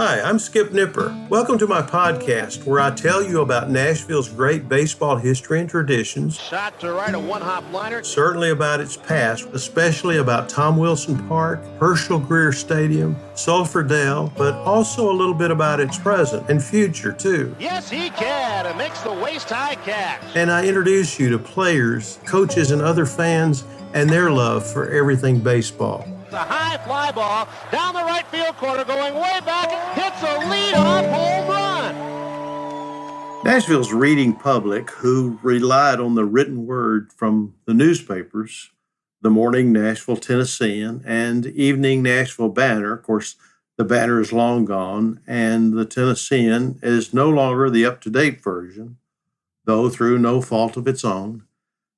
Hi, I'm Skip Nipper. Welcome to my podcast where I tell you about Nashville's great baseball history and traditions. Shot to right, a one-hop liner. Certainly about its past, especially about Tom Wilson Park, Herschel Greer Stadium, Sulphur Dell, but also a little bit about its present and future, too. Yes, he can. It makes the waist-high catch. And I introduce you to players, coaches, and other fans and their love for everything baseball. The high fly ball down the right field corner, going way back, hits a lead-off home run. Nashville's reading public, who relied on the written word from the newspapers, the morning Nashville Tennessean and evening Nashville Banner. Of course, the Banner is long gone, and the Tennessean is no longer the up-to-date version, though through no fault of its own,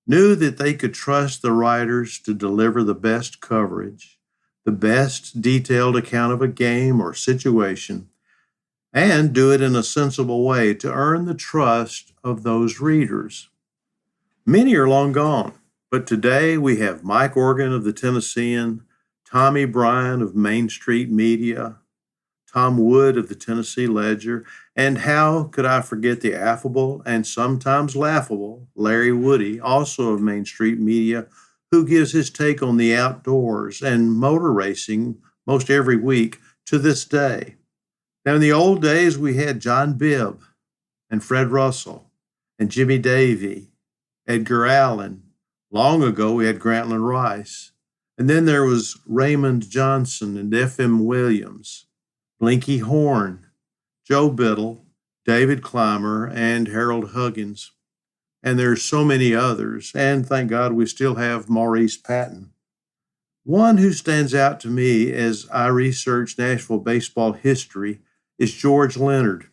knew that they could trust the writers to deliver the best coverage, the best detailed account of a game or situation, and do it in a sensible way to earn the trust of those readers. Many are long gone, but today we have Mike Organ of the Tennessean, Tommy Bryan of Main Street Media, Tom Wood of the Tennessee Ledger, and how could I forget the affable and sometimes laughable Larry Woody, also of Main Street Media, who gives his take on the outdoors and motor racing most every week to this day. Now, in the old days, we had John Bibb and Fred Russell and Jimmy Davey, Edgar Allan. Long ago, we had Grantland Rice. And then there was Raymond Johnson and F.M. Williams, Blinky Horn, Joe Biddle, David Clymer, and Harold Huggins. And there's so many others, and thank God we still have Maurice Patton. One who stands out to me as I research Nashville baseball history is George Leonard.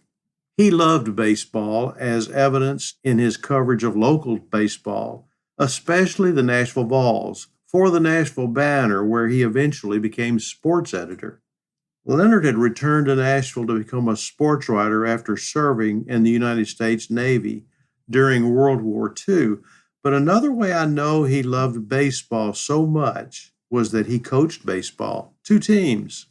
He loved baseball, as evidenced in his coverage of local baseball, especially the Nashville Vols, for the Nashville Banner, where he eventually became sports editor. Leonard had returned to Nashville to become a sports writer after serving in the United States Navy during World War II. But another way I know he loved baseball so much was that he coached baseball, two teams,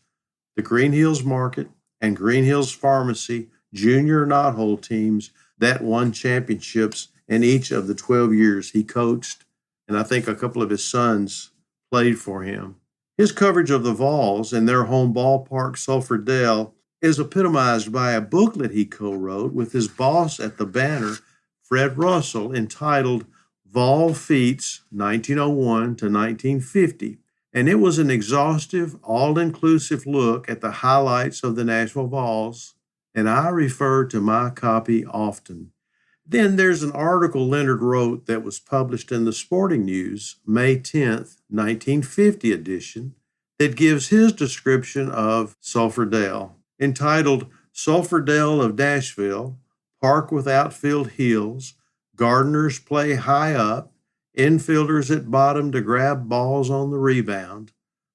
the Green Hills Market and Green Hills Pharmacy junior knothole teams that won championships in each of the 12 years he coached, and I think a couple of his sons played for him. His coverage of the Vols and their home ballpark, Sulphur Dell, is epitomized by a booklet he co-wrote with his boss at the Banner, Fred Russell, entitled Vol Feats 1901 to 1950, and it was an exhaustive, all-inclusive look at the highlights of the Nashville Vols, and I refer to my copy often. Then there's an article Leonard wrote that was published in the Sporting News, May 10th, 1950 edition, that gives his description of Sulphur Dell, entitled Sulphur Dell of Nashville, Park with outfield hills, gardeners play high up, infielders at bottom to grab balls on the rebound.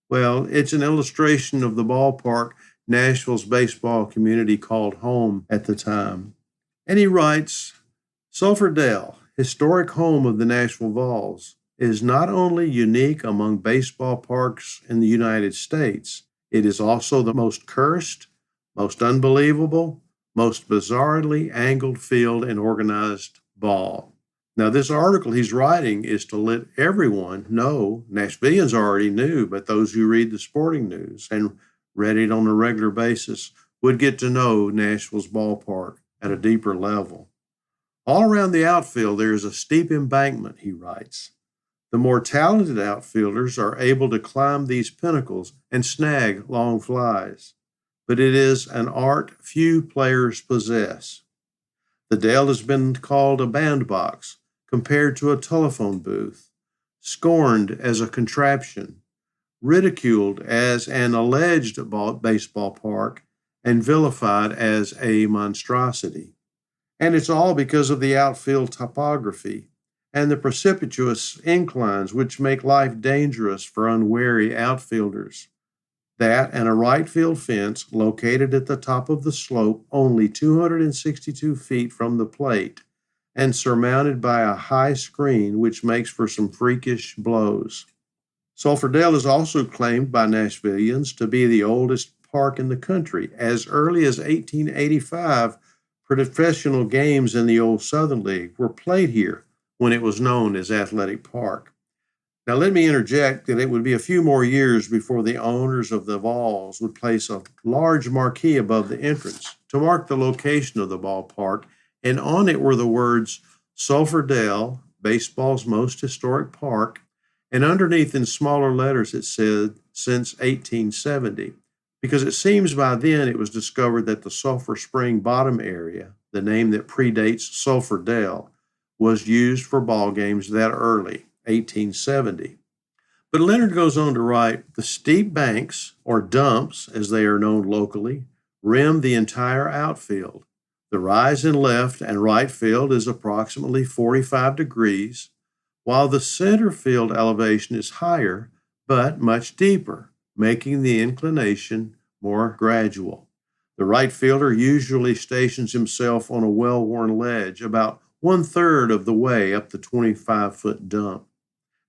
Well, it's an illustration of the ballpark Nashville's baseball community called home at the time. And he writes, Sulphur Dell, historic home of the Nashville Vols, is not only unique among baseball parks in the United States, it is also the most cursed, most unbelievable, most bizarrely angled field in organized ball. Now, this article he's writing is to let everyone know, Nashvillians already knew, but those who read the Sporting News and read it on a regular basis would get to know Nashville's ballpark at a deeper level. All around the outfield, there is a steep embankment, he writes. The more talented outfielders are able to climb these pinnacles and snag long flies, but it is an art few players possess. The Dell has been called a bandbox, compared to a telephone booth, scorned as a contraption, ridiculed as an alleged baseball park, and vilified as a monstrosity. And it's all because of the outfield topography and the precipitous inclines which make life dangerous for unwary outfielders. That and a right field fence located at the top of the slope only 262 feet from the plate and surmounted by a high screen which makes for some freakish blows. Sulphur Dell is also claimed by Nashvillians to be the oldest park in the country. As early as 1885, professional games in the old Southern League were played here when it was known as Athletic Park. Now, let me interject that it would be a few more years before the owners of the Vols would place a large marquee above the entrance to mark the location of the ballpark, and on it were the words Sulphur Dell, baseball's most historic park, and underneath in smaller letters it said, since 1870, because it seems by then it was discovered that the Sulphur Spring Bottom area, the name that predates Sulphur Dell, was used for ball games that early, 1870. But Leonard goes on to write, the steep banks, or dumps as they are known locally, rim the entire outfield. The rise in left and right field is approximately 45 degrees, while the center field elevation is higher but much deeper, making the inclination more gradual. The right fielder usually stations himself on a well-worn ledge about 1/3 of the way up the 25-foot dump.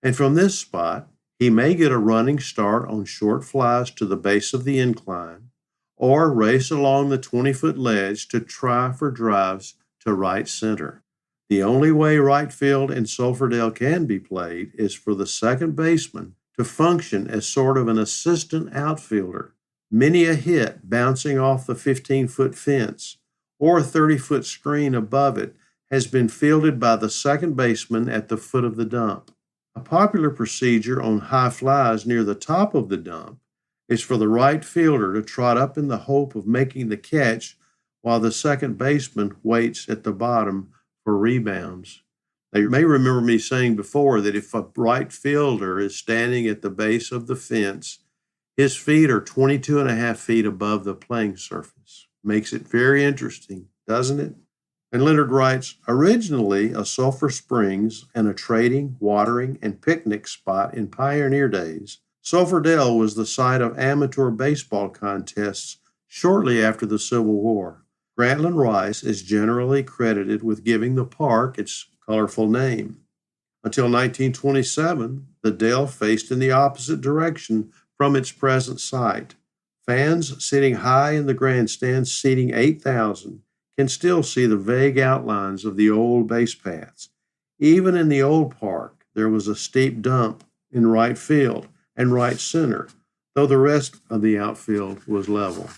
And from this spot, he may get a running start on short flies to the base of the incline, or race along the 20-foot ledge to try for drives to right center. The only way right field in Sulphur Dell can be played is for the second baseman to function as sort of an assistant outfielder. Many a hit bouncing off the 15-foot fence or 30-foot screen above it has been fielded by the second baseman at the foot of the dump. A popular procedure on high flies near the top of the dump is for the right fielder to trot up in the hope of making the catch while the second baseman waits at the bottom for rebounds. Now, you may remember me saying before that if a right fielder is standing at the base of the fence, his feet are 22.5 feet above the playing surface. Makes it very interesting, doesn't it? And Leonard writes, originally a sulfur springs and a trading, watering, and picnic spot in pioneer days, Sulphur Dell was the site of amateur baseball contests shortly after the Civil War. Grantland Rice is generally credited with giving the park its colorful name. Until 1927, the Dell faced in the opposite direction from its present site. Fans sitting high in the grandstand seating 8,000 can still see the vague outlines of the old base paths. Even in the old park, there was a steep dump in right field and right center, though the rest of the outfield was level.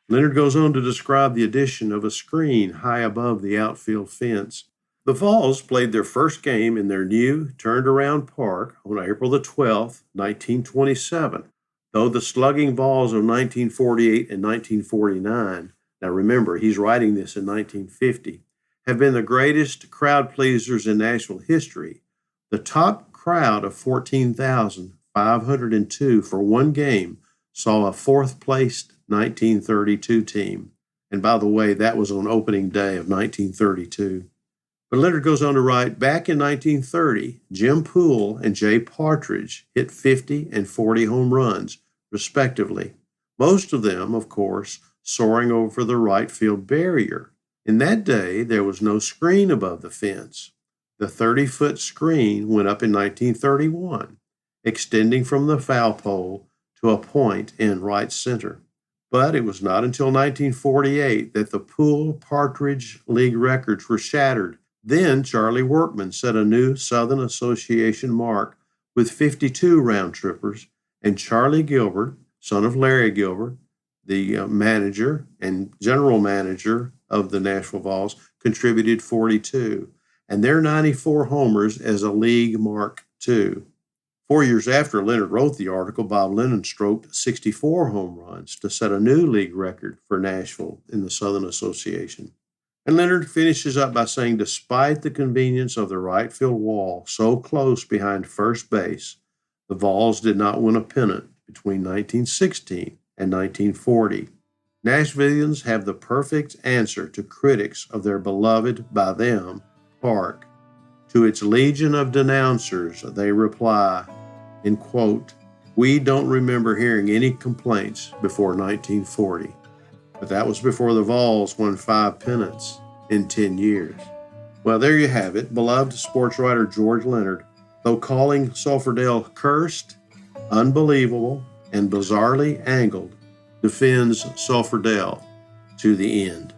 Leonard goes on to describe the addition of a screen high above the outfield fence. The Vols played their first game in their new turned-around park on April the 12th, 1927, though the slugging Vols of 1948 and 1949, now remember, he's writing this in 1950, have been the greatest crowd pleasers in Nashville history. The top crowd of 14,502 for one game saw a fourth-placed 1932 team. And by the way, that was on opening day of 1932. But Leonard goes on to write, back in 1930, Jim Poole and Jay Partridge hit 50 and 40 home runs, respectively. Most of them, of course, soaring over the right field barrier. In that day, there was no screen above the fence. The 30-foot screen went up in 1931, extending from the foul pole to a point in right center. But it was not until 1948 that the Poole-Partridge League records were shattered. Then Charlie Workman set a new Southern Association mark with 52 round-trippers, and Charlie Gilbert, son of Larry Gilbert, the manager and general manager of the Nashville Vols, contributed 42, and their 94 homers as a league mark too. 4 years after Leonard wrote the article, Bob Lennon stroked 64 home runs to set a new league record for Nashville in the Southern Association. And Leonard finishes up by saying, despite the convenience of the right field wall so close behind first base, the Vols did not win a pennant between 1916 and 1940. Nashvillians have the perfect answer to critics of their beloved, by them, park. To its legion of denouncers, they reply, in quote, we don't remember hearing any complaints before 1940. But that was before the Vols won 5 pennants in 10 years. Well, there you have it. Beloved sports writer George Leonard, though calling Sulphur Dell cursed, unbelievable, and bizarrely angled, defends Sulphur Dell to the end.